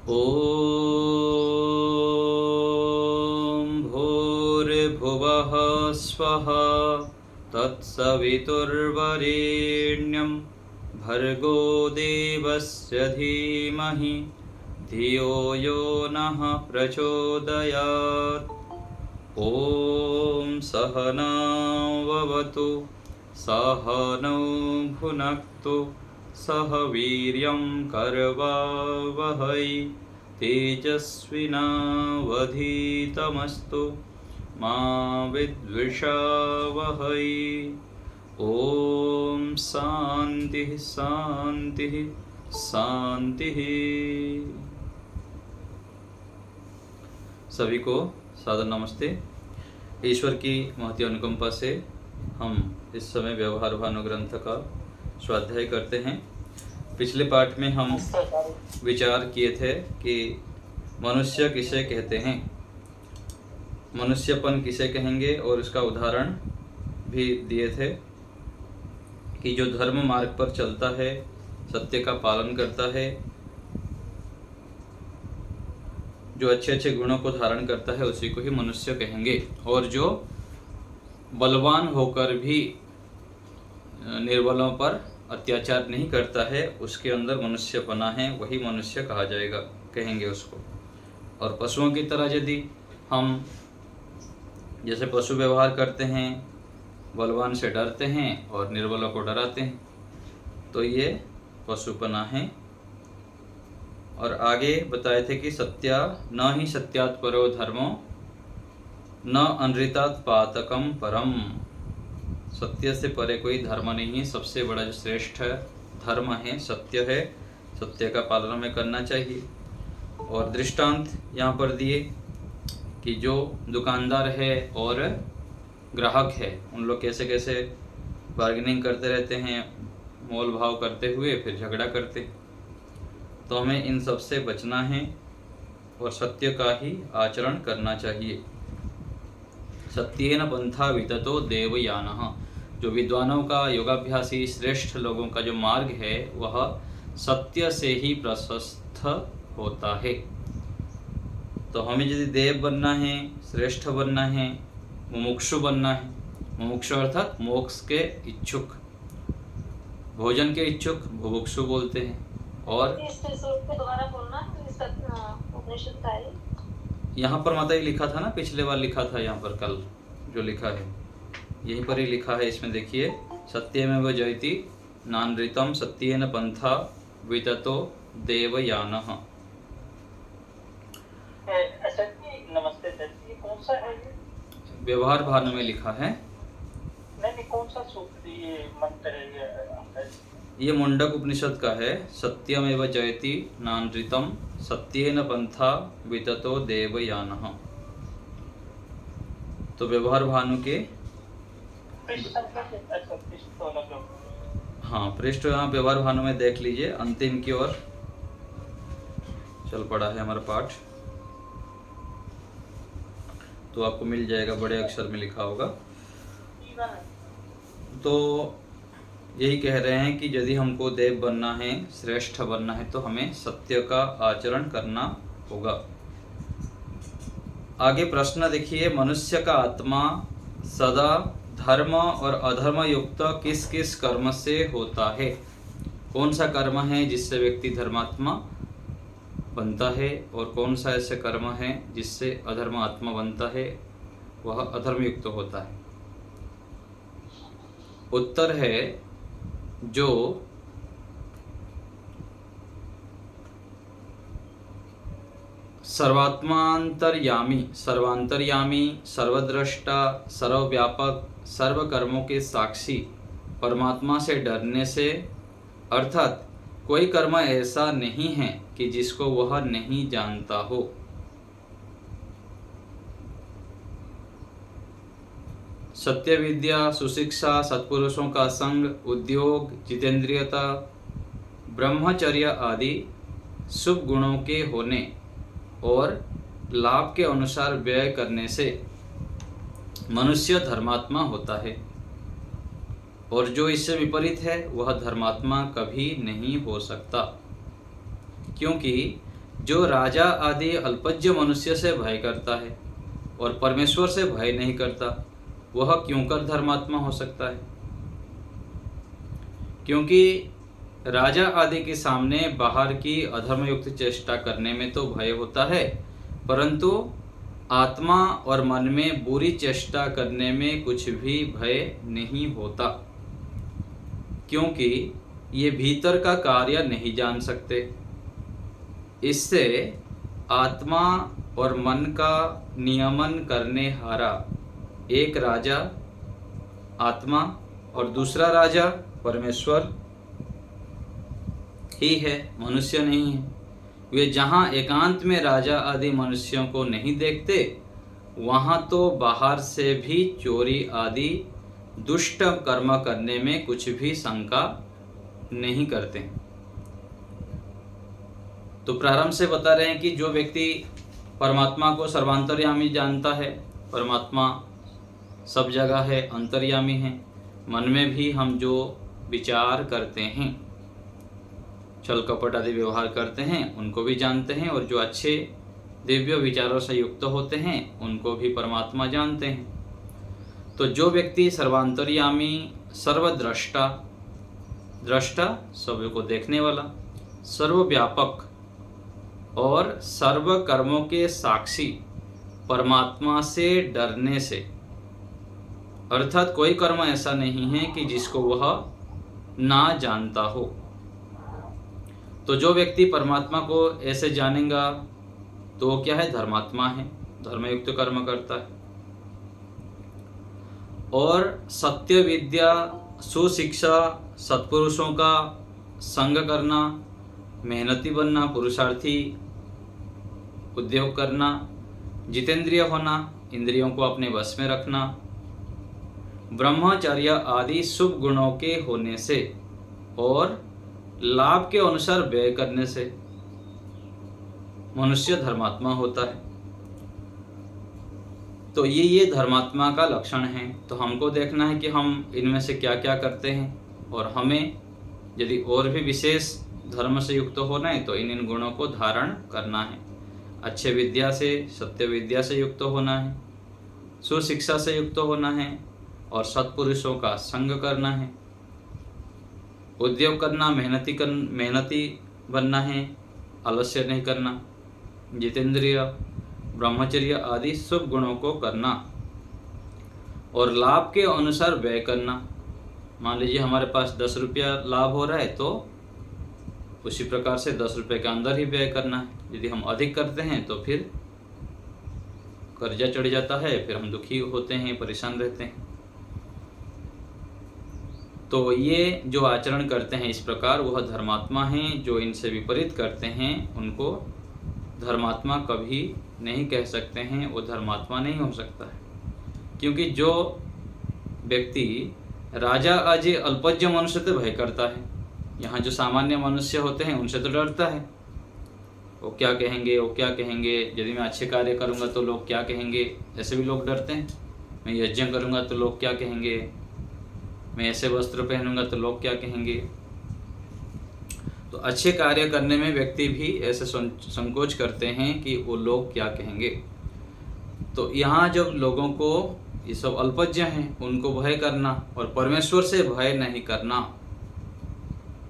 ॐ भूर्भुवः स्वः तत्सवितुर्वरेण्यं भर्गो देवस्य धीमहि धियो यो नः प्रचोदयात्। ॐ सहनाववतु सहनौ भुनक्तु सह वीर्यं करवावहै तेजस्विनावधीतमस्तु मा विद्विषावहै। ॐ शान्तिः शान्तिः शान्तिः। सभी को सादर नमस्ते। ईश्वर की महती अनुकंपा से हम इस समय व्यवहार भानु ग्रंथ का स्वाध्याय करते हैं। पिछले पाठ में हम विचार किए थे कि मनुष्य किसे कहते हैं, मनुष्यपन किसे कहेंगे, और उसका उदाहरण भी दिए थे कि जो धर्म मार्ग पर चलता है, सत्य का पालन करता है, जो अच्छे अच्छे गुणों को धारण करता है, उसी को ही मनुष्य कहेंगे। और जो बलवान होकर भी निर्बलों पर अत्याचार नहीं करता है, उसके अंदर मनुष्यपना है, वही मनुष्य कहा जाएगा, कहेंगे उसको। और पशुओं की तरह यदि हम जैसे पशु व्यवहार करते हैं, बलवान से डरते हैं और निर्बलों को डराते हैं, तो ये पशुपना है। और आगे बताए थे कि सत्या न ही सत्यात् परो धर्मो न अनृतात् पातकम परम। सत्य से परे कोई धर्म नहीं है। सबसे बड़ा जो श्रेष्ठ धर्म है सत्य है। सत्य का पालन हमें करना चाहिए। और दृष्टांत यहाँ पर दिए कि जो दुकानदार है और ग्राहक है, उन लोग कैसे कैसे बार्गेनिंग करते रहते हैं, मोल भाव करते हुए फिर झगड़ा करते। तो हमें इन सब से बचना है और सत्य का ही आचरण करना चाहिए। सत्येन पंथा विततो देवयानः। जो विद्वानों का, योगाभ्यासी श्रेष्ठ लोगों का जो मार्ग है, वह सत्य से ही प्रशस्त होता है। तो हमें यदि देव बनना है, श्रेष्ठ बनना है, मुमुक्षु बनना है, मुमुक्षु अर्थात मोक्ष के इच्छुक, भोजन के इच्छुक बुभुक्षु बोलते हैं। और यहाँ पर माता ही लिखा था ना, पिछले बार लिखा था, यहाँ पर कल जो लिखा है यहीं पर ही लिखा है। इसमें देखिए, सत्यमेव जयति नानृतम सत्येन पंथा विततो देवयानः। नमस्ते सर, ये कौन सा है? व्यवहार भानु में लिखा है। नहीं, कौन सा सूत्र ये मंत्र है? ये मुंडक उपनिषद का है। सत्यमेव जयति नानृतम सत्येन पंथा विततो देवयानः। तो व्यवहार भानु के हाँ पृष्ठ यहाँ व्यवहार भानु में देख लीजिए, अंतिम की ओर चल पड़ा है हमारा पाठ, तो आपको मिल जाएगा, बड़े अक्षर में लिखा होगा। तो यही कह रहे हैं कि यदि हमको देव बनना है, श्रेष्ठ बनना है, तो हमें सत्य का आचरण करना होगा। आगे प्रश्न देखिए, मनुष्य का आत्मा सदा धर्म और अधर्म युक्त किस किस कर्म से होता है? कौन सा कर्म है जिससे व्यक्ति धर्मात्मा बनता है, और कौन सा ऐसे कर्म है जिससे अधर्म आत्मा बनता है, वह अधर्म युक्त होता है? उत्तर है, जो सर्वात्मांतर्यामी, सर्वांतर्यामी, सर्वद्रष्टा, सर्वव्यापक, सर्व कर्मों के साक्षी परमात्मा से डरने से, अर्थात कोई कर्म ऐसा नहीं है कि जिसको वह नहीं जानता हो। सत्य विद्या, सुशिक्षा, सत्पुरुषों का संग, उद्योग, जितेंद्रियता, ब्रह्मचर्य आदि शुभ गुणों के होने और लाभ के अनुसार व्यय करने से मनुष्य धर्मात्मा होता है, और जो इससे विपरीत है वह धर्मात्मा कभी नहीं हो सकता। क्योंकि जो राजा आदि अल्पज्य मनुष्य से भय करता है और परमेश्वर से भय नहीं करता, वह क्यों कर धर्मात्मा हो सकता है? क्योंकि राजा आदि के सामने बाहर की अधर्मयुक्त चेष्टा करने में तो भय होता है, परंतु आत्मा और मन में बुरी चेष्टा करने में कुछ भी भय नहीं होता, क्योंकि ये भीतर का कार्य नहीं जान सकते। इससे आत्मा और मन का नियमन करने हारा एक राजा आत्मा और दूसरा राजा परमेश्वर ही है, मनुष्य नहीं है। वे जहाँ एकांत में राजा आदि मनुष्यों को नहीं देखते, वहाँ तो बाहर से भी चोरी आदि दुष्ट कर्म करने में कुछ भी शंका नहीं करते। तो प्रारंभ से बता रहे हैं कि जो व्यक्ति परमात्मा को सर्वांतर्यामी जानता है, परमात्मा सब जगह है, अंतर्यामी है, मन में भी हम जो विचार करते हैं, छल कपट आदि व्यवहार करते हैं, उनको भी जानते हैं, और जो अच्छे दिव्य विचारों से युक्त होते हैं उनको भी परमात्मा जानते हैं। तो जो व्यक्ति सर्वांतर्यामी, सर्वद्रष्टा, दृष्टा सब को देखने वाला, सर्वव्यापक और सर्व कर्मों के साक्षी परमात्मा से डरने से, अर्थात कोई कर्म ऐसा नहीं है कि जिसको वह ना जानता हो। तो जो व्यक्ति परमात्मा को ऐसे जानेगा तो वो क्या है? धर्मात्मा है, धर्मयुक्त कर्म करता है। और सत्य विद्या, सुशिक्षा, सत्पुरुषों का संग करना, मेहनती बनना, पुरुषार्थी, उद्योग करना, जितेंद्रिय होना, इंद्रियों को अपने वश में रखना, ब्रह्मचर्य आदि शुभ गुणों के होने से और लाभ के अनुसार व्यय करने से मनुष्य धर्मात्मा होता है। तो ये धर्मात्मा का लक्षण है। तो हमको देखना है कि हम इनमें से क्या क्या करते हैं, और हमें यदि और भी विशेष धर्म से युक्त होना है तो इन गुणों को धारण करना है। अच्छे विद्या से, सत्य विद्या से युक्त होना है, सुशिक्षा से युक्त होना है, और सत्पुरुषों का संग करना है, उद्योग करना, मेहनती बनना है, आलस्य नहीं करना, जितेंद्रिय, ब्रह्मचर्य आदि शुभ गुणों को करना, और लाभ के अनुसार व्यय करना। मान लीजिए हमारे पास 10 रुपया लाभ हो रहा है तो उसी प्रकार से 10 रुपये के अंदर ही व्यय करना है। यदि हम अधिक करते हैं तो फिर कर्जा चढ़ जाता है, फिर हम दुखी होते हैं, परेशान रहते हैं। तो ये जो आचरण करते हैं इस प्रकार, वह धर्मात्मा हैं। जो इनसे विपरीत करते हैं उनको धर्मात्मा कभी नहीं कह सकते हैं, वो धर्मात्मा नहीं हो सकता है। क्योंकि जो व्यक्ति राजा आदि अल्पज्य मनुष्य से भय करता है, यहाँ जो सामान्य मनुष्य होते हैं उनसे तो डरता है। वो क्या कहेंगे, वो क्या कहेंगे, यदि मैं अच्छे कार्य करूँगा तो लोग क्या कहेंगे, ऐसे भी लोग डरते हैं। मैं यज्ञ करूँगा तो लोग क्या कहेंगे, मैं ऐसे वस्त्र पहनूंगा तो लोग क्या कहेंगे। तो अच्छे कार्य करने में व्यक्ति भी ऐसे संकोच करते हैं कि वो लोग क्या कहेंगे। तो यहाँ जब लोगों को, ये सब अल्पज्य हैं, उनको भय करना और परमेश्वर से भय नहीं करना,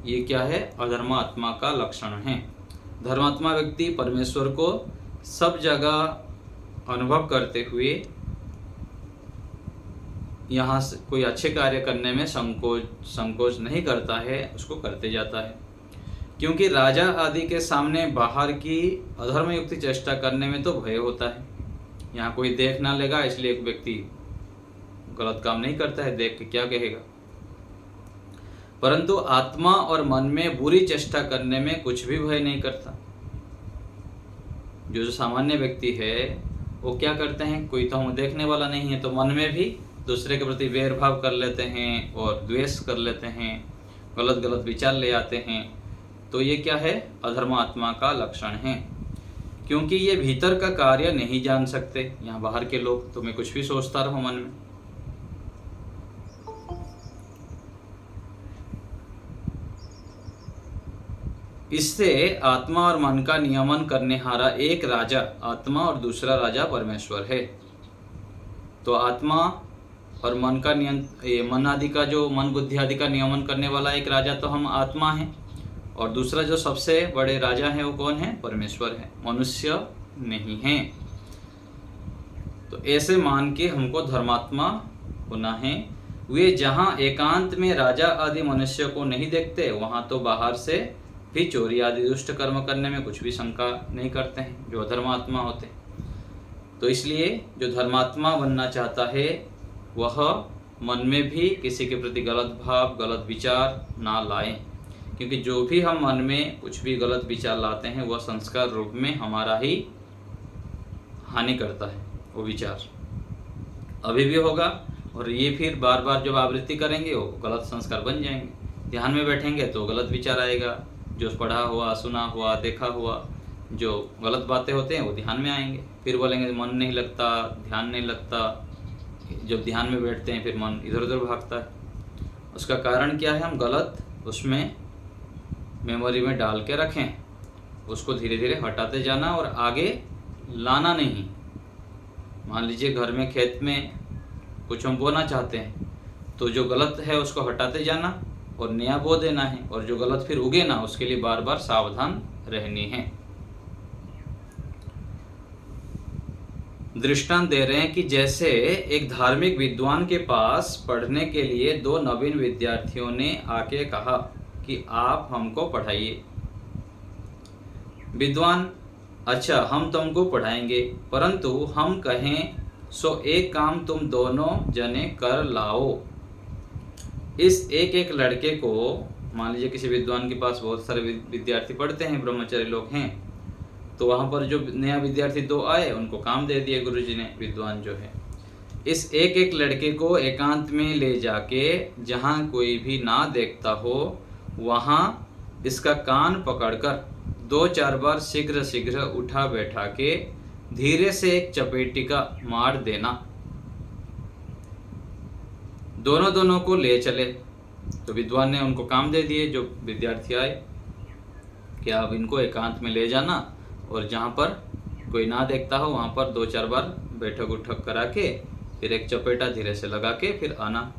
ये क्या है? अधर्मात्मा का लक्षण है। धर्मात्मा व्यक्ति परमेश्वर को सब जगह अनुभव करते हुए यहाँ से कोई अच्छे कार्य करने में संकोच नहीं करता है, उसको करते जाता है। क्योंकि राजा आदि के सामने बाहर की अधर्मयुक्त चेष्टा करने में तो भय होता है। यहाँ कोई देख ना लेगा, इसलिए एक व्यक्ति गलत काम नहीं करता है, देख के क्या कहेगा। परंतु आत्मा और मन में बुरी चेष्टा करने में कुछ भी भय नहीं करता। जो सामान्य व्यक्ति है वो क्या करते हैं, कोई तो हम देखने वाला नहीं है, तो मन में भी दूसरे के प्रति वैर भाव कर लेते हैं और द्वेष कर लेते हैं, गलत गलत विचार ले आते हैं। तो ये क्या है? अधर्मात्मा का लक्षण है। क्योंकि ये भीतर का कार्य नहीं जान सकते। यहाँ बाहर के लोग, तो मैं कुछ भी सोचता रहूं मन में, इससे आत्मा और मन का नियमन करने हारा एक राजा आत्मा और दूसरा राजा परमेश्वर है। तो आत्मा और मन का मन आदि का जो मन बुद्धि आदि का नियमन करने वाला एक राजा तो हम आत्मा हैं, और दूसरा जो सबसे बड़े राजा है वो कौन है? परमेश्वर है, मनुष्य नहीं है। तो ऐसे मान के हमको धर्मात्मा होना है। वे जहाँ एकांत में राजा आदि मनुष्य को नहीं देखते, वहाँ तो बाहर से भी चोरी आदि दुष्ट कर्म करने में कुछ भी शंका नहीं करते हैं जो धर्मात्मा होते हैं। तो इसलिए जो धर्मात्मा बनना चाहता है वह मन में भी किसी के प्रति गलत भाव गलत विचार ना लाएं, क्योंकि जो भी हम मन में कुछ भी गलत विचार लाते हैं वह संस्कार रूप में हमारा ही हानि करता है। वो विचार अभी भी होगा, और ये फिर बार बार जब आवृत्ति करेंगे वो गलत संस्कार बन जाएंगे। ध्यान में बैठेंगे तो गलत विचार आएगा, जो पढ़ा हुआ सुना हुआ देखा हुआ जो गलत बातें होते हैं वो ध्यान में आएंगे। फिर बोलेंगे मन नहीं लगता, ध्यान नहीं लगता। जब ध्यान में बैठते हैं फिर मन इधर उधर भागता है। उसका कारण क्या है? हम गलत उसमें मेमोरी में डाल के रखें, उसको धीरे धीरे हटाते जाना और आगे लाना नहीं। मान लीजिए घर में खेत में कुछ हम बोना चाहते हैं, तो जो गलत है उसको हटाते जाना और नया बो देना है, और जो गलत फिर उगे ना उसके लिए बार बार सावधान रहनी है। दृष्टांत दे रहे हैं कि जैसे एक धार्मिक विद्वान के पास पढ़ने के लिए दो नवीन विद्यार्थियों ने आके कहा कि आप हमको पढ़ाइए। विद्वान, अच्छा हम तुमको पढ़ाएंगे, परंतु हम कहें सो एक काम तुम दोनों जने कर लाओ। इस एक एक लड़के को, मान लीजिए किसी विद्वान के पास बहुत सारे विद्यार्थी पढ़ते हैं, ब्रह्मचारी लोग हैं, तो वहाँ पर जो नया विद्यार्थी दो आए उनको काम दे दिए गुरुजी ने, विद्वान जो है। इस एक एक लड़के को एकांत में ले जाके जहाँ कोई भी ना देखता हो वहाँ इसका कान पकड़कर 2-4 बार शीघ्र शीघ्र उठा बैठा के धीरे से एक चपेटिका मार देना। दोनों को ले चले। तो विद्वान ने उनको काम दे दिए, जो विद्यार्थी आए, कि आप इनको एकांत में ले जाना और जहाँ पर कोई ना देखता हो वहाँ पर 2-4 बार बैठक उठक करा के फिर एक चपेटा धीरे से लगा के फिर आना।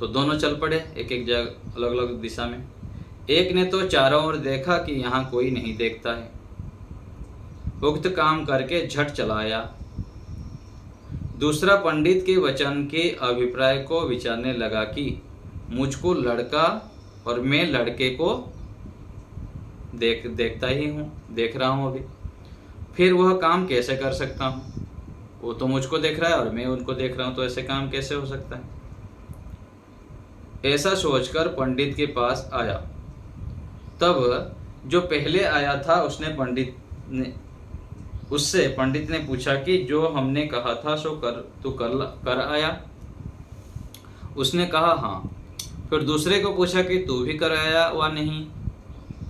तो दोनों चल पड़े एक एक जगह अलग अलग दिशा में। एक ने तो चारों ओर देखा कि यहाँ कोई नहीं देखता है, उक्त काम करके झट चला आया। दूसरा पंडित के वचन के अभिप्राय को विचारने लगा कि मुझको लड़का और मैं लड़के को देख रहा हूँ अभी, फिर वह काम कैसे कर सकता हूँ? वो तो मुझको देख रहा है और मैं उनको देख रहा हूँ, तो ऐसे काम कैसे हो सकता है? ऐसा सोचकर पंडित के पास आया। तब जो पहले आया था उससे पंडित ने पूछा कि जो हमने कहा था सो तू कर आया? उसने कहा हाँ। फिर दूसरे को पूछा कि तू भी कर आया वा नहीं?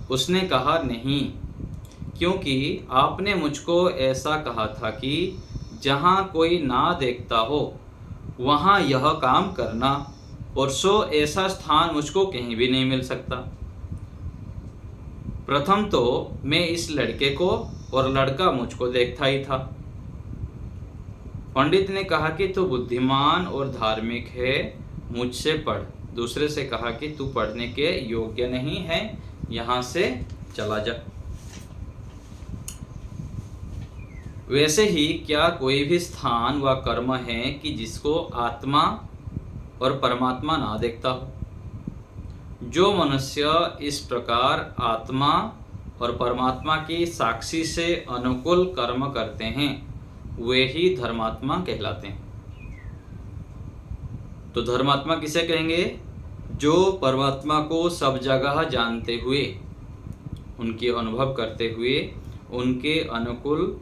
उसने कहा नहीं, क्योंकि आपने मुझको ऐसा कहा था कि जहाँ कोई ना देखता हो वहाँ यह काम करना, और सो ऐसा स्थान मुझको कहीं भी नहीं मिल सकता। प्रथम तो मैं इस लड़के को और लड़का मुझको देखता ही था। पंडित ने कहा कि तू बुद्धिमान और धार्मिक है, मुझसे पढ़। दूसरे से कहा कि तू पढ़ने के योग्य नहीं है, यहाँ से चला जा। वैसे ही क्या कोई भी स्थान व कर्म है कि जिसको आत्मा और परमात्मा ना देखता हो? जो मनुष्य इस प्रकार आत्मा और परमात्मा की साक्षी से अनुकूल कर्म करते हैं वे ही धर्मात्मा कहलाते हैं। तो धर्मात्मा किसे कहेंगे? जो परमात्मा को सब जगह जानते हुए, उनकी अनुभव करते हुए उनके अनुकूल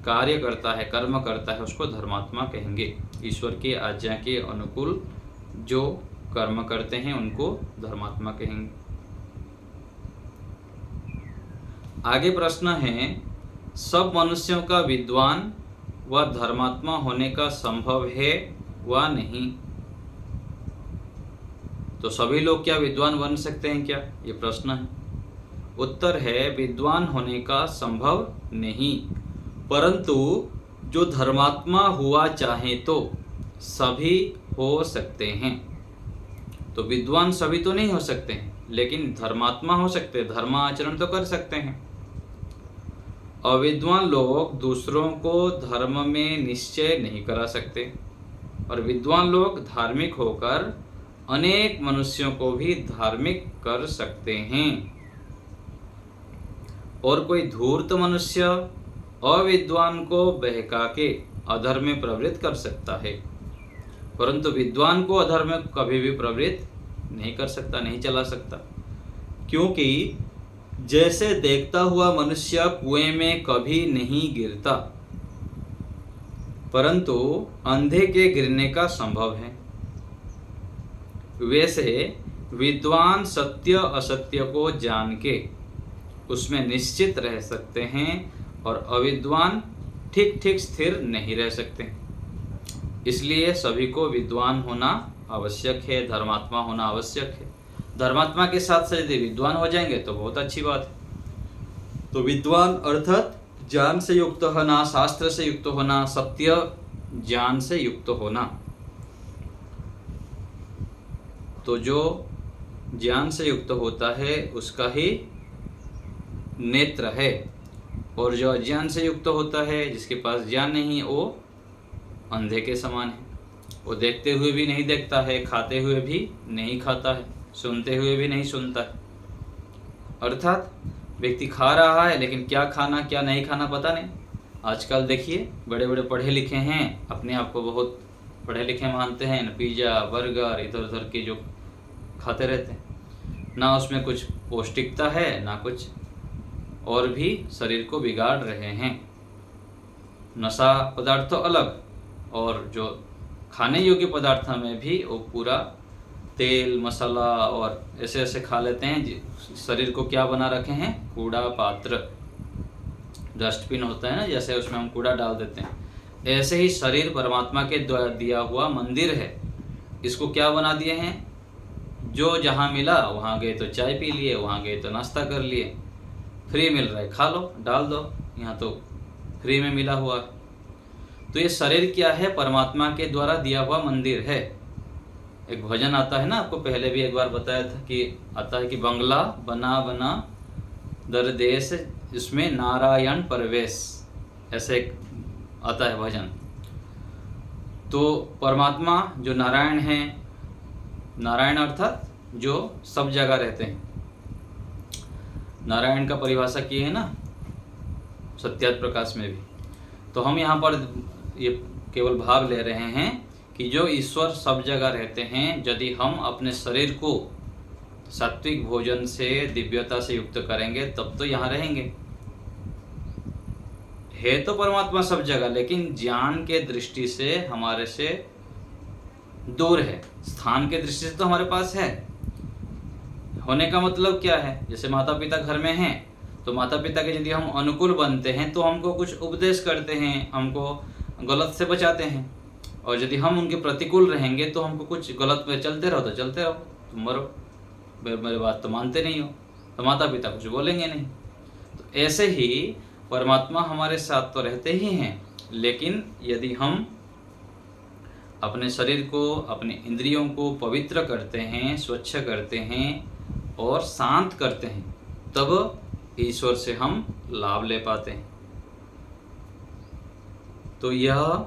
कार्य करता है, कर्म करता है, उसको धर्मात्मा कहेंगे। ईश्वर की आज्ञा के अनुकूल जो कर्म करते हैं उनको धर्मात्मा कहेंगे। आगे प्रश्न है, सब मनुष्यों का विद्वान व धर्मात्मा होने का संभव है व नहीं? तो सभी लोग क्या विद्वान बन सकते हैं क्या? ये प्रश्न है। उत्तर है विद्वान होने का संभव नहीं, परंतु जो धर्मात्मा हुआ चाहे तो सभी हो सकते हैं। तो विद्वान सभी तो नहीं हो सकते हैं, लेकिन धर्मात्मा हो सकते हैं, धर्माचरण तो कर सकते हैं। अविद्वान लोग दूसरों को धर्म में निश्चय नहीं करा सकते, और विद्वान लोग धार्मिक होकर अनेक मनुष्यों को भी धार्मिक कर सकते हैं। और कोई धूर्त मनुष्य अविद्वान को बहका के अधर्म में प्रवृत्त कर सकता है, परंतु विद्वान को अधर्म में कभी भी प्रवृत्त नहीं कर सकता, नहीं चला सकता। क्योंकि जैसे देखता हुआ मनुष्य कुएं में कभी नहीं गिरता, परंतु अंधे के गिरने का संभव है, वैसे विद्वान सत्य असत्य को जान के उसमें निश्चित रह सकते हैं, और अविद्वान ठीक ठीक स्थिर नहीं रह सकते। इसलिए सभी को विद्वान होना आवश्यक है, धर्मात्मा होना आवश्यक है। धर्मात्मा के साथ साथ यदि विद्वान हो जाएंगे तो बहुत अच्छी बात है। तो विद्वान अर्थात ज्ञान से युक्त होना, शास्त्र से युक्त होना, सत्य ज्ञान से युक्त होना। तो जो ज्ञान से युक्त होता है उसका ही नेत्र है, और जो अज्ञान से युक्त होता है, जिसके पास ज्ञान नहीं, वो अंधे के समान है। वो देखते हुए भी नहीं देखता है, खाते हुए भी नहीं खाता है, सुनते हुए भी नहीं सुनता है। अर्थात व्यक्ति खा रहा है लेकिन क्या खाना क्या नहीं खाना पता नहीं। आजकल देखिए बड़े बड़े पढ़े लिखे हैं, अपने आप को बहुत पढ़े लिखे मानते हैं, पिज़्ज़ा बर्गर इधर उधर के जो खाते रहते हैं, ना उसमें कुछ पौष्टिकता है ना कुछ, और भी शरीर को बिगाड़ रहे हैं। नशा पदार्थ तो अलग, और जो खाने योग्य पदार्थ में भी वो पूरा तेल मसाला और ऐसे ऐसे खा लेते हैं। शरीर को क्या बना रखे हैं, कूड़ा पात्र, डस्टबिन होता है ना, जैसे उसमें हम कूड़ा डाल देते हैं, ऐसे ही शरीर परमात्मा के द्वारा दिया हुआ मंदिर है। इसको क्या बना दिए हैं, जो जहाँ मिला वहाँ गए तो चाय पी लिए, वहाँ गए तो नाश्ता कर लिए, फ्री मिल रहा है खा लो डाल दो, यहाँ तो फ्री में मिला हुआ। तो ये शरीर क्या है, परमात्मा के द्वारा दिया हुआ मंदिर है। एक भजन आता है ना, आपको पहले भी एक बार बताया था कि आता है कि बंगला बना बना दर देश, इसमें नारायण परवेश, ऐसे एक आता है भजन। तो परमात्मा जो नारायण है, नारायण अर्थात जो सब जगह रहते हैं। नारायण का परिभाषा की है ना सत्यात प्रकाश में भी। तो हम यहाँ पर ये केवल भाव ले रहे हैं कि जो ईश्वर सब जगह रहते हैं, यदि हम अपने शरीर को सात्विक भोजन से दिव्यता से युक्त करेंगे तब तो यहाँ रहेंगे। है तो परमात्मा सब जगह, लेकिन ज्ञान के दृष्टि से हमारे से दूर है। स्थान के दृष्टि से तो हमारे पास है। होने का मतलब क्या है, जैसे माता पिता घर में हैं, तो माता पिता के यदि हम अनुकूल बनते हैं तो हमको कुछ उपदेश करते हैं, हमको गलत से बचाते हैं, और यदि हम उनके प्रतिकूल रहेंगे तो हमको कुछ गलत पे चलते रहो तो चलते रहो, तुम मरो, मेरे बात तो मानते नहीं हो, तो माता पिता कुछ बोलेंगे नहीं। तो ऐसे ही परमात्मा हमारे साथ तो रहते ही हैं, लेकिन यदि हम अपने शरीर को, अपने इंद्रियों को पवित्र करते हैं, स्वच्छ करते हैं और शांत करते हैं, तब ईश्वर से हम लाभ ले पाते हैं। तो यह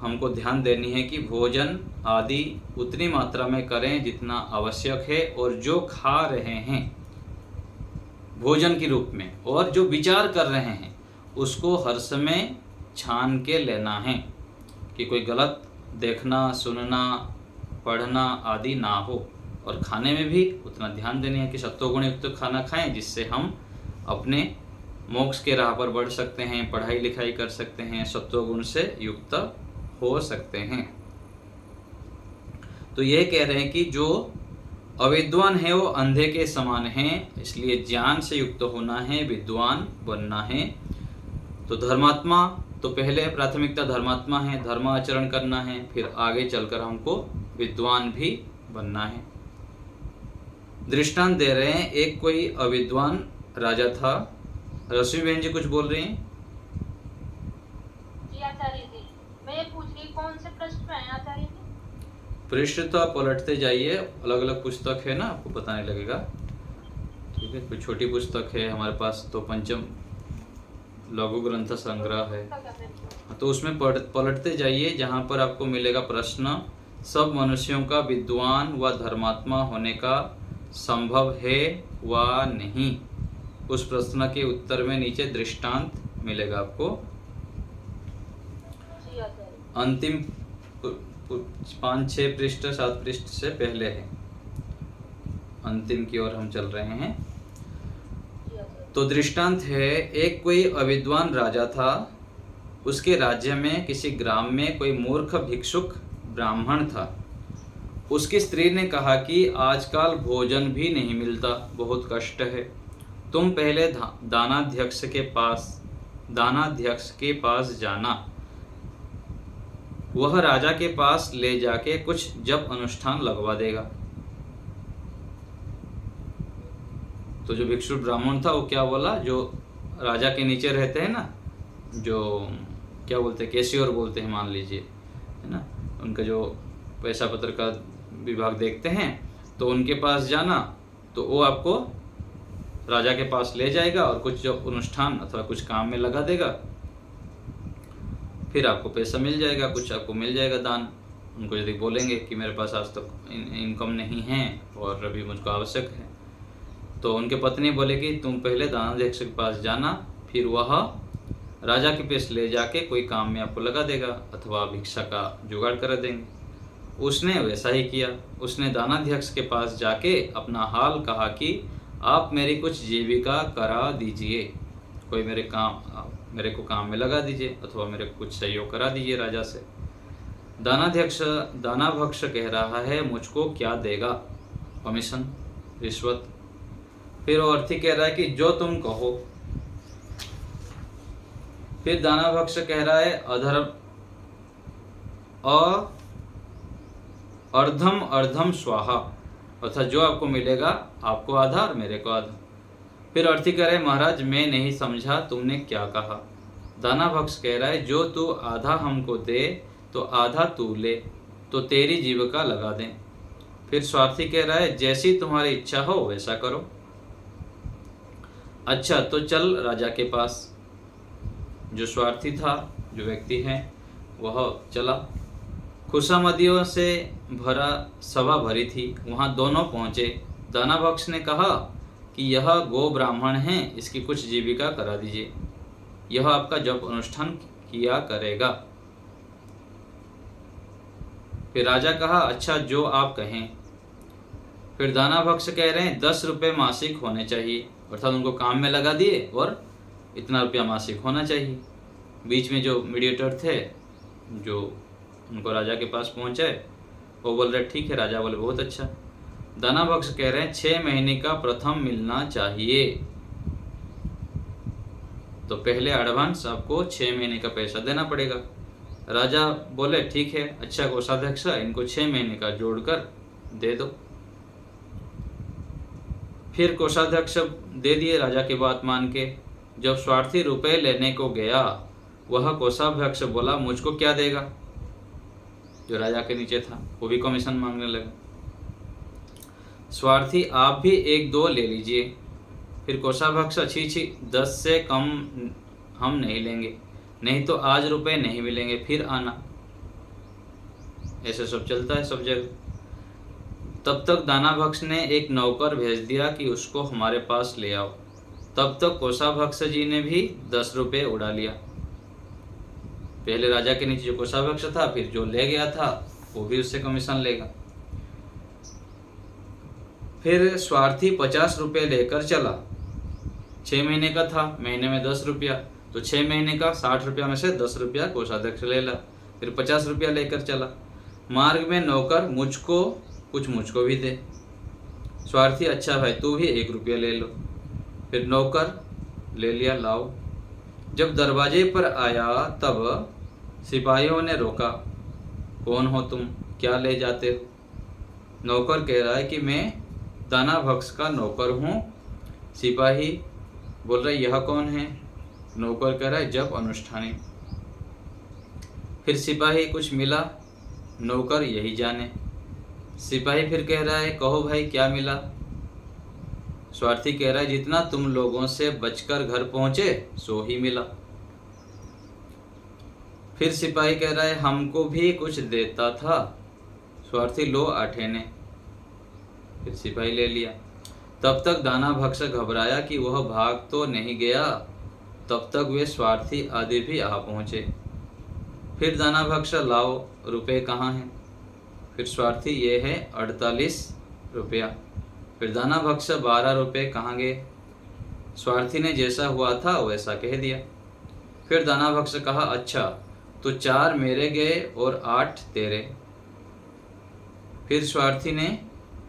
हमको ध्यान देनी है कि भोजन आदि उतनी मात्रा में करें जितना आवश्यक है, और जो खा रहे हैं भोजन के रूप में और जो विचार कर रहे हैं उसको हर समय छान के लेना है कि कोई गलत देखना, सुनना, पढ़ना आदि ना हो। और खाने में भी उतना ध्यान देनी है कि सत्वगुण युक्त खाना खाएं, जिससे हम अपने मोक्ष के राह पर बढ़ सकते हैं, पढ़ाई लिखाई कर सकते हैं, सत्वगुण से युक्त हो सकते हैं। तो ये कह रहे हैं कि जो अविद्वान है वो अंधे के समान है, इसलिए ज्ञान से युक्त होना है, विद्वान बनना है। तो धर्मात्मा तो पहले प्राथमिकता धर्मात्मा है, धर्म आचरण करना है, फिर आगे चलकर हमको विद्वान भी बनना है। दृष्टांत दे रहे हैं, एक कोई अविद्वान राजा था। रश्मि बहन जी कुछ बोल रही हैं? जी आचार्य जी, मैं ये पूछ रही कौन से पृष्ठ में है आचार्य जी? पृष्ठ तो आप पलटते जाइए, अलग अलग पुस्तक है ना, आपको पता नहीं लगेगा। ठीक है, कोई छोटी पुस्तक है हमारे पास तो पंचम लघु ग्रंथ संग्रह है, तो उसमें पलटते जाइए, जहाँ पर आपको मिलेगा प्रश्न सब मनुष्यों का विद्वान व धर्मात्मा होने का संभव है व नहीं। उस प्रश्न के उत्तर में नीचे दृष्टांत मिलेगा आपको। जी आचार्य। अंतिम 5-6 पृष्ठ 7 पृष्ठ से पहले है, अंतिम की ओर हम चल रहे हैं। जी आचार्य। तो दृष्टांत है, एक कोई अविद्वान राजा था। उसके राज्य में किसी ग्राम में कोई मूर्ख भिक्षुक ब्राह्मण था। उसकी स्त्री ने कहा कि आजकल भोजन भी नहीं मिलता, बहुत कष्ट है। तुम पहले दानाध्यक्ष के पास जाना, वह राजा के पास ले जाके कुछ जप अनुष्ठान लगवा देगा। तो जो भिक्षुक ब्राह्मण था वो क्या बोला, जो राजा के नीचे रहते हैं ना, जो क्या बोलते हैं, कैशियर बोलते हैं मान लीजिए, है ना, उनका जो पैसा पत्र का विभाग देखते हैं, तो उनके पास जाना, तो वो आपको राजा के पास ले जाएगा और कुछ जो अनुष्ठान अथवा कुछ काम में लगा देगा, फिर आपको पैसा मिल जाएगा, कुछ आपको मिल जाएगा दान। उनको यदि बोलेंगे कि मेरे पास आज तक इनकम नहीं है और अभी मुझको आवश्यक है, तो उनके पत्नी बोलेगी तुम पहले दानाध्यक्ष के पास जाना, फिर वह राजा के पास ले जाके कोई काम में आपको लगा देगा अथवा भिक्षा का जुगाड़ कर देंगे। उसने वैसा ही किया। उसने दानाध्यक्ष के पास जाके अपना हाल कहा कि आप मेरी कुछ जीविका करा दीजिए, कोई मेरे को काम में लगा दीजिए अथवा मेरे को कुछ सहयोग करा दीजिए राजा से। दानाभक्ष कह रहा है मुझको क्या देगा, कमीशन, रिश्वत। फिर वो अर्थी कह रहा है कि जो तुम कहो। फिर दानाभक्ष कह रहा है अर्धम अर्धम स्वाहा, अर्थात जो आपको मिलेगा आपको आधा और मेरे को आधा। फिर अर्थी कह रहे महाराज मैं नहीं समझा तुमने क्या कहा। दानाभक्ष कह रहा है जो तू आधा हमको दे तो आधा तू ले, तो तेरी जीविका लगा दें। फिर स्वार्थी कह रहा है जैसी तुम्हारी इच्छा हो वैसा करो। अच्छा तो चल राजा के पास। जो स्वार्थी था, जो व्यक्ति है, वह चला। खुशामदियों से भरा सभा भरी थी, वहाँ दोनों पहुँचे। दानाभक्ष ने कहा कि यह गो ब्राह्मण है, इसकी कुछ जीविका करा दीजिए, यह आपका जप अनुष्ठान किया करेगा। फिर राजा कहा अच्छा जो आप कहें। फिर दानाभक्ष कह रहे हैं 10 रुपये मासिक होने चाहिए, अर्थात उनको काम में लगा दिए और इतना रुपया मासिक होना चाहिए। बीच में जो मीडिएटर थे, जो उनको राजा के पास पहुंचे, वो बोल रहे ठीक है। राजा बोले बहुत अच्छा। दानाभक्ष कह रहे हैं 6 महीने का प्रथम मिलना चाहिए, तो पहले एडवांस आपको 6 महीने का पैसा देना पड़ेगा। राजा बोले ठीक है, अच्छा कोषाध्यक्ष इनको 6 महीने का जोड़कर दे दो। फिर कोषाध्यक्ष दे दिए राजा की बात मान के। जब स्वार्थी रुपए लेने को गया, वह कोषाध्यक्ष बोला मुझको क्या देगा। जो राजा के नीचे था वो भी कमीशन मांगने लगा। स्वार्थी आप भी 1-2 ले लीजिए। फिर कोषाध्यक्ष छी 10 से कम हम नहीं लेंगे, नहीं तो आज रुपए नहीं मिलेंगे, फिर आना। ऐसे सब चलता है सब जगह। तब तक दानाभक्ष ने एक नौकर भेज दिया कि उसको हमारे पास ले आओ। तब तक कोषाध्यक्ष जी ने भी 10 रुपये उड़ा लिया। पहले राजा के नीचे जो कोषाध्यक्ष था, फिर जो ले गया था वो भी उससे कमीशन लेगा। फिर स्वार्थी 50 रुपये लेकर चला। 6 महीने का था, महीने में 10 रुपया, तो 6 महीने का 60 रुपया में से 10 रुपया कोषाध्यक्ष ले ला। फिर 50 रुपया लेकर चला। मार्ग में नौकर मुझको भी दे। स्वार्थी अच्छा भाई तू भी 1 रुपया ले लो। फिर नौकर ले लिया, लाओ। जब दरवाजे पर आया तब सिपाहियों ने रोका, कौन हो तुम, क्या ले जाते हो। नौकर कह रहा है कि मैं दानाभक्ष का नौकर हूँ। सिपाही बोल रहा है यह कौन है? नौकर कह रहा है जप अनुष्ठानी। फिर सिपाही कुछ मिला? नौकर यही जाने। सिपाही फिर कह रहा है कहो भाई क्या मिला? स्वार्थी कह रहा है जितना तुम लोगों से बचकर घर पहुंचे सो ही मिला। फिर सिपाही कह रहा है हमको भी कुछ देता था। स्वार्थी लो 8 आने। फिर सिपाही ले लिया। तब तक दाना भक्ष घबराया कि वह भाग तो नहीं गया। तब तक वे स्वार्थी आदि भी आ पहुंचे। फिर दाना भक्ष लाओ रुपए कहाँ हैं? फिर स्वार्थी ये है 48 रुपया। फिर दाना भक्ष 12 रुपये कहाँ गए? स्वार्थी ने जैसा हुआ था वैसा कह दिया। फिर दाना भक्ष कहा अच्छा तो 4 मेरे गए और 8 तेरे। फिर स्वार्थी ने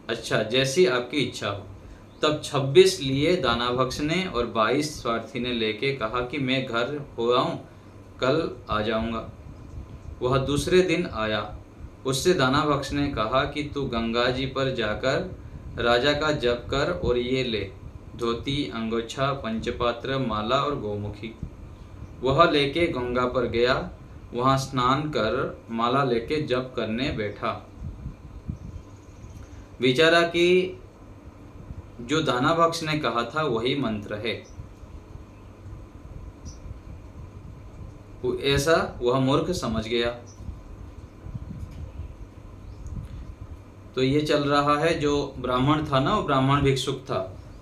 अच्छा जैसी आपकी इच्छा हो। तब 26 लिए दाना भक्ष ने और 22 स्वार्थी ने लेके कहा कि मैं घर हो आऊं, कल आ जाऊंगा। वह दूसरे दिन आया। उससे दाना भक्ष ने कहा कि तू गंगा जी पर जाकर राजा का जप कर और ये ले धोती, अंगोछा, पंचपात्र, माला और गौमुखी। वह लेके गंगा पर गया। वहां स्नान कर माला लेके जप करने बैठा। विचारा कि जो दाना भक्ष ने कहा था वही मंत्र है। ऐसा वह मूर्ख समझ गया। तो ये चल रहा है, जो ब्राह्मण था ना, वो ब्राह्मण भिक्षुक था,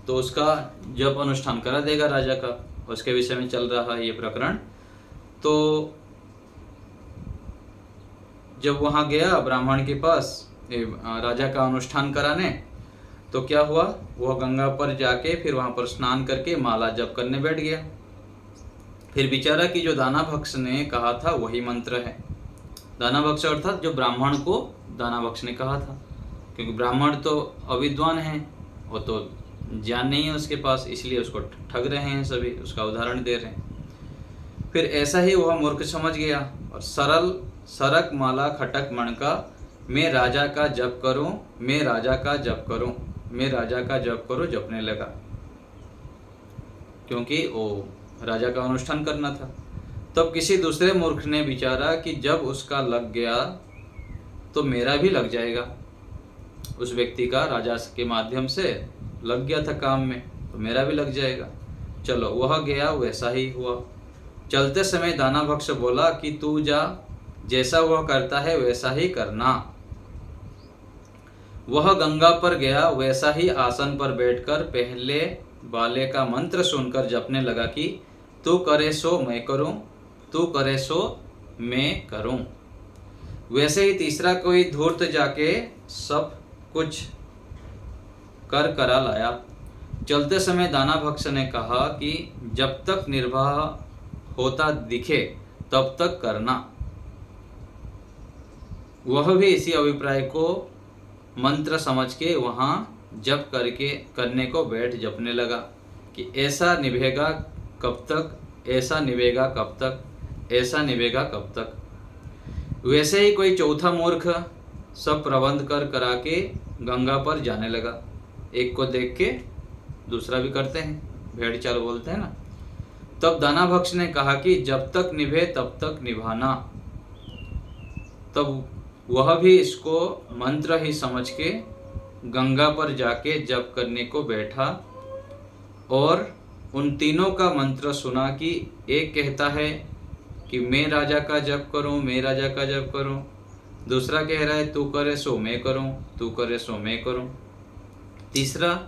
तो उसका जप अनुष्ठान करा देगा राजा का, उसके विषय में चल रहा है ये प्रकरण। तो जब वहां गया ब्राह्मण के पास राजा का अनुष्ठान कराने, तो क्या हुआ, वह गंगा पर जाके फिर वहां पर स्नान करके माला जप करने बैठ गया। फिर विचारा कि जो दाना भक्ष ने कहा था वही मंत्र है। दाना भक्ष अर्थात जो ब्राह्मण को दाना भक्ष ने कहा था, क्योंकि ब्राह्मण तो अविद्वान है, वो तो ज्ञान नहीं है उसके पास, इसलिए उसको ठग रहे हैं सभी, उसका उदाहरण दे रहे हैं। फिर ऐसा ही वह मूर्ख समझ गया और सरल सरक माला खटक मणका, मैं राजा का जप करूं, मैं राजा का जप करूं, मैं राजा का जप करूं जपने लगा, क्योंकि वो राजा का अनुष्ठान करना था। तब किसी दूसरे मूर्ख ने विचारा कि जब उसका लग गया तो मेरा भी लग जाएगा। उस व्यक्ति का राजा के माध्यम से लग गया था काम में, तो मेरा भी लग जाएगा। चलो, वह गया, वैसा ही हुआ। चलते समय दाना भक्ष बोला कि तू जा, जैसा वह करता है वैसा ही करना। वह गंगा पर गया, वैसा ही आसन पर बैठकर पहले वाले का मंत्र सुनकर जपने लगा कि तू करे सो मैं करूं, तू करे सो मैं करूं। वैसे ही तीसरा कोई धूर्त जाके सब कुछ कर करा लाया। चलते समय दाना भक्ष ने कहा कि जब तक निर्वाह होता दिखे तब तक करना। वह भी इसी अभिप्राय को मंत्र समझ के वहां जप करके करने को बैठ जपने लगा कि ऐसा निभेगा कब तक, ऐसा निभेगा कब तक, ऐसा निभेगा कब तक। वैसे ही कोई चौथा मूर्ख सब प्रबंध कर करा के गंगा पर जाने लगा। एक को देख के दूसरा भी करते हैं, भेड़ चाल बोलते हैं ना। तब दाना भक्ष ने कहा कि जब तक निभे तब तक निभाना। तब वह भी इसको मंत्र ही समझ के गंगा पर जाके जप करने को बैठा और उन तीनों का मंत्र सुना कि एक कहता है कि मैं राजा का जप करूं, मैं राजा का जप करूं। दूसरा कह रहा है तू करे सो मैं करूं, तू करे सो मैं करूं। तीसरा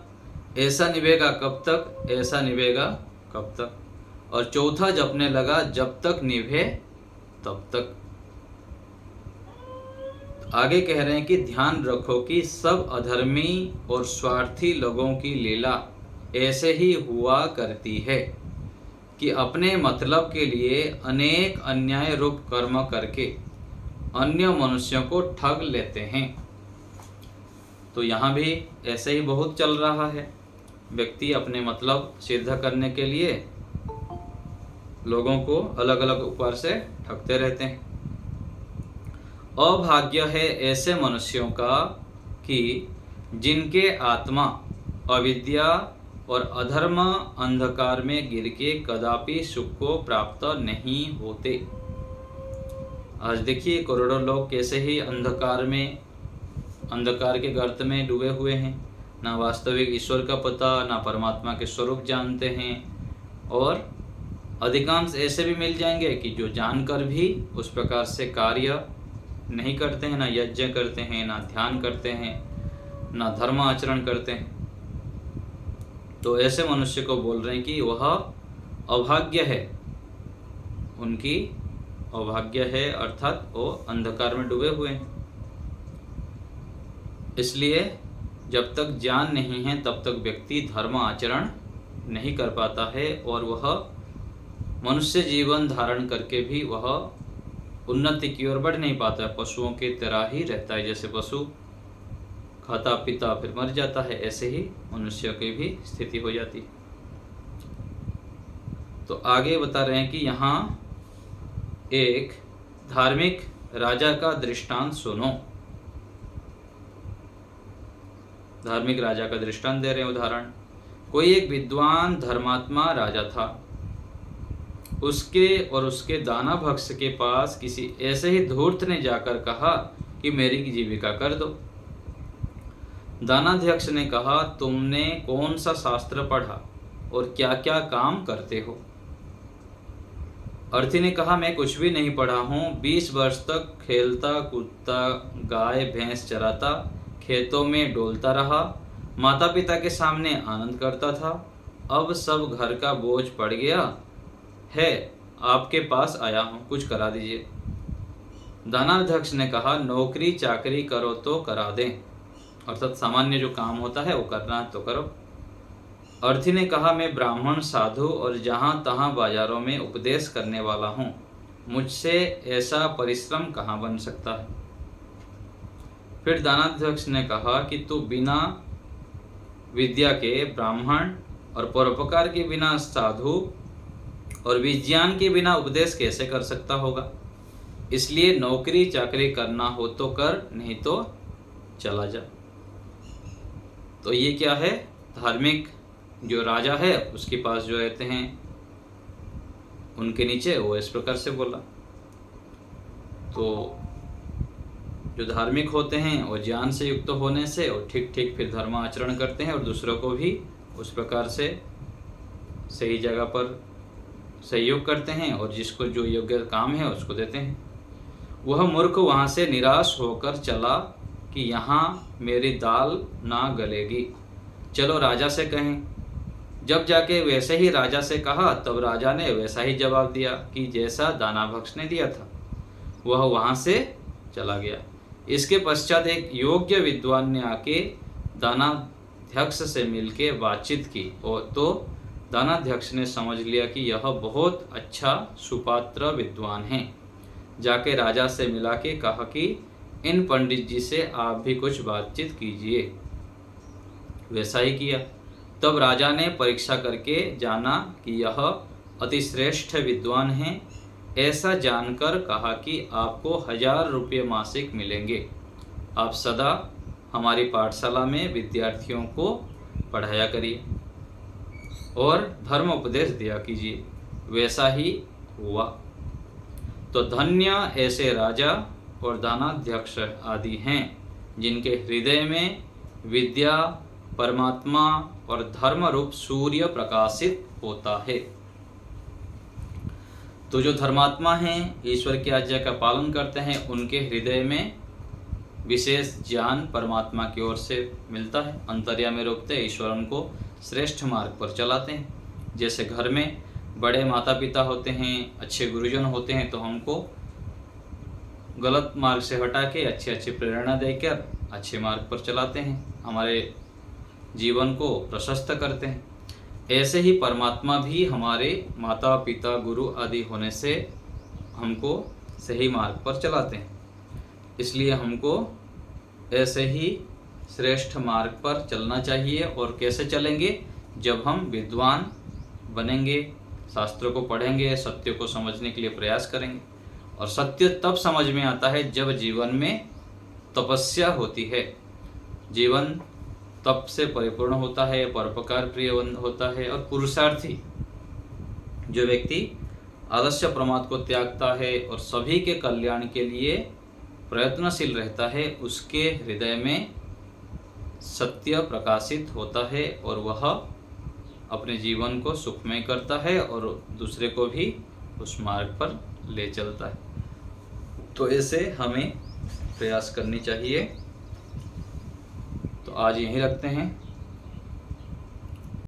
ऐसा निभेगा कब तक, ऐसा निभेगा कब तक। और चौथा जपने लगा जब तक निभे तब तक। आगे कह रहे हैं कि ध्यान रखो कि सब अधर्मी और स्वार्थी लोगों की लीला ऐसे ही हुआ करती है कि अपने मतलब के लिए अनेक अन्याय रूप कर्म करके अन्य मनुष्यों को ठग लेते हैं। तो यहाँ भी ऐसे ही बहुत चल रहा है। व्यक्ति अपने मतलब सिद्ध करने के लिए लोगों को अलग अलग उपाय से ठगते रहते हैं। अभाग्य है ऐसे मनुष्यों का कि जिनके आत्मा अविद्या और अधर्म अंधकार में गिर के कदापि सुख को प्राप्त नहीं होते। आज देखिए करोड़ों लोग कैसे ही अंधकार के गर्त में डूबे हुए हैं, ना वास्तविक ईश्वर का पता, ना परमात्मा के स्वरूप जानते हैं। और अधिकांश ऐसे भी मिल जाएंगे कि जो जानकर भी उस प्रकार से कार्य नहीं करते हैं, ना यज्ञ करते हैं, ना ध्यान करते हैं, ना धर्म आचरण करते हैं। तो ऐसे मनुष्य को बोल रहे हैं कि वह अभाग्य है, उनकी अभाग्य है, अर्थात वो अंधकार में डूबे हुए हैं। इसलिए जब तक ज्ञान नहीं है तब तक व्यक्ति धर्म आचरण नहीं कर पाता है और वह मनुष्य जीवन धारण करके भी वह उन्नति की ओर बढ़ नहीं पाता है। पशुओं की तरह ही रहता है, जैसे पशु खाता पीता फिर मर जाता है, ऐसे ही मनुष्य की भी स्थिति हो जाती है। तो आगे बता रहे हैं कि यहाँ एक धार्मिक राजा का दृष्टांत सुनो। धार्मिक राजा का दृष्टांत दे रहे हैं उदाहरण। कोई एक विद्वान धर्मात्मा राजा था। उसके और उसके दाना भक्ष के पास किसी ऐसे ही धूर्त ने जाकर कहा कि मेरी जीविका कर दो। दानाध्यक्ष ने कहा, तुमने कौन सा शास्त्र पढ़ा और क्या क्या काम करते हो? अर्थी ने कहा, मैं कुछ भी नहीं पढ़ा हूँ। 20 वर्ष तक खेलता कूदता, गाय भैंस चराता, खेतों में डोलता रहा, माता पिता के सामने आनंद करता था। अब सब घर का बोझ पड़ गया है, आपके पास आया हूँ, कुछ करा दीजिए। दानाध्यक्ष ने कहा, नौकरी चाकरी करो तो करा दें, अर्थात सामान्य जो काम होता है वो करना है तो करो। अर्थी ने कहा, मैं ब्राह्मण साधु और जहाँ तहाँ बाजारों में उपदेश करने वाला हूँ, मुझसे ऐसा परिश्रम कहाँ बन सकता है? फिर दानाध्यक्ष ने कहा कि तू बिना विद्या के ब्राह्मण और परोपकार के बिना साधु और विज्ञान के बिना उपदेश कैसे कर सकता होगा? इसलिए नौकरी चाकरी करना हो तो कर, नहीं तो चला जा। तो ये क्या है? धार्मिक जो राजा है उसके पास जो रहते हैं उनके नीचे वो इस प्रकार से बोला। तो जो धार्मिक होते हैं वो ज्ञान से युक्त होने से और ठीक ठीक फिर धर्म आचरण करते हैं और दूसरों को भी उस प्रकार से सही जगह पर सहयोग करते हैं और जिसको जो योग्य काम है उसको देते हैं। वह मूर्ख वहाँ से निराश होकर चला कि यहाँ मेरी दाल ना गलेगी, चलो राजा से कहें। जब जाके वैसे ही राजा से कहा तब राजा ने वैसा ही जवाब दिया कि जैसा दानाभक्ष ने दिया था। वह वहाँ से चला गया। इसके पश्चात एक योग्य विद्वान ने आके दानाध्यक्ष से मिलके बातचीत की और तो दानाध्यक्ष ने समझ लिया कि यह बहुत अच्छा सुपात्र विद्वान है। जाके राजा से मिला के कहा कि इन पंडित जी से आप भी कुछ बातचीत कीजिए। वैसा ही किया। तब राजा ने परीक्षा करके जाना कि यह अतिश्रेष्ठ विद्वान हैं। ऐसा जानकर कहा कि आपको 1000 रुपये मासिक मिलेंगे। आप सदा हमारी पाठशाला में विद्यार्थियों को पढ़ाया करिए और धर्म उपदेश दिया कीजिए। वैसा ही हुआ। तो धन्य ऐसे राजा और दानाध्यक्ष आदि हैं जिनके हृदय में विद्या, परमात्मा और धर्म रूप सूर्य प्रकाशित होता है। तो जो धर्मात्मा हैं, ईश्वर की आज्ञा का पालन करते हैं, उनके हृदय में विशेष ज्ञान परमात्मा की ओर से मिलता है। अंतर्यामी रूप से ईश्वर उनको श्रेष्ठ मार्ग पर चलाते हैं। जैसे घर में बड़े माता पिता होते हैं, अच्छे गुरुजन होते हैं, तो हमको गलत मार्ग से हटा के अच्छी अच्छी प्रेरणा देकर अच्छे मार्ग पर चलाते हैं, हमारे जीवन को प्रशस्त करते हैं। ऐसे ही परमात्मा भी हमारे माता पिता गुरु आदि होने से हमको सही मार्ग पर चलाते हैं। इसलिए हमको ऐसे ही श्रेष्ठ मार्ग पर चलना चाहिए। और कैसे चलेंगे? जब हम विद्वान बनेंगे, शास्त्रों को पढ़ेंगे, सत्य को समझने के लिए प्रयास करेंगे। और सत्य तब समझ में आता है जब जीवन में तपस्या होती है। जीवन तप से परिपूर्ण होता है, परोपकार प्रिय होता है। और पुरुषार्थी जो व्यक्ति आलस्य प्रमाद को त्यागता है और सभी के कल्याण के लिए प्रयत्नशील रहता है, उसके हृदय में सत्य प्रकाशित होता है और वह अपने जीवन को सुखमय करता है और दूसरे को भी उस मार्ग पर ले चलता है। तो ऐसे हमें प्रयास करनी चाहिए। तो आज यहीं रखते हैं।